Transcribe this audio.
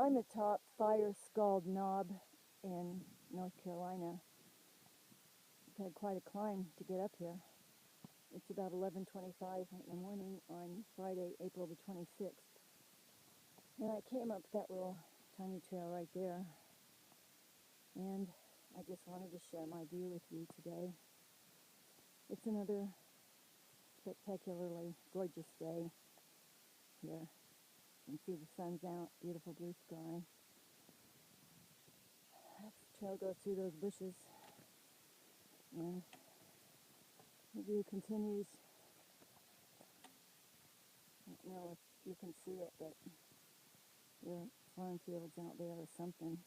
I'm atop Firescald Knob in North Carolina. I've had quite a climb to get up here. It's about 11:25 in the morning on Friday, April the 26th. And I came up that little tiny trail right there. And I just wanted to share my view with you today. It's another spectacularly gorgeous day here. You can see the sun's out, beautiful blue sky. The trail goes through those bushes, and the view continues. I don't know if you can see it, but there are farm fields out there or something.